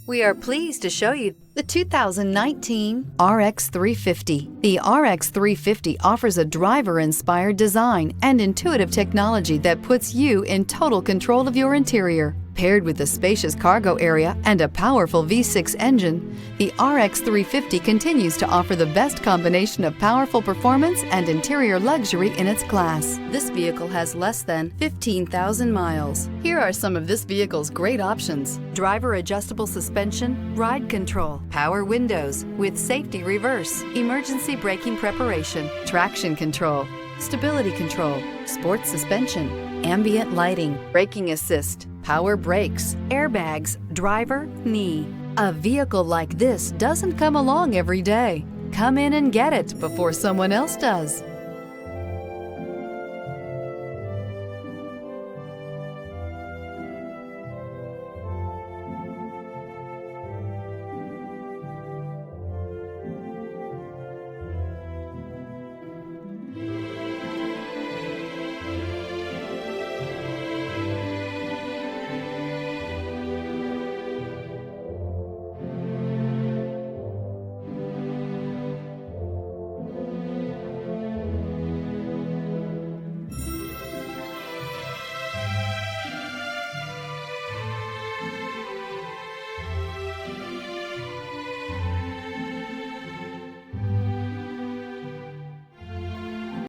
We are pleased to show you the 2019 RX 350. The RX 350 offers a driver-inspired design and intuitive technology that puts you in total control of your interior. Paired with a spacious cargo area and a powerful V6 engine, the RX 350 continues to offer the best combination of powerful performance and interior luxury in its class. This vehicle has less than 15,000 miles. Here are some of this vehicle's great options: driver adjustable suspension, ride control, power windows with safety reverse, emergency braking preparation, traction control, stability control, sports suspension, ambient lighting, braking assist, power brakes, airbags, driver, knee. A vehicle like this doesn't come along every day. Come in and get it before someone else does.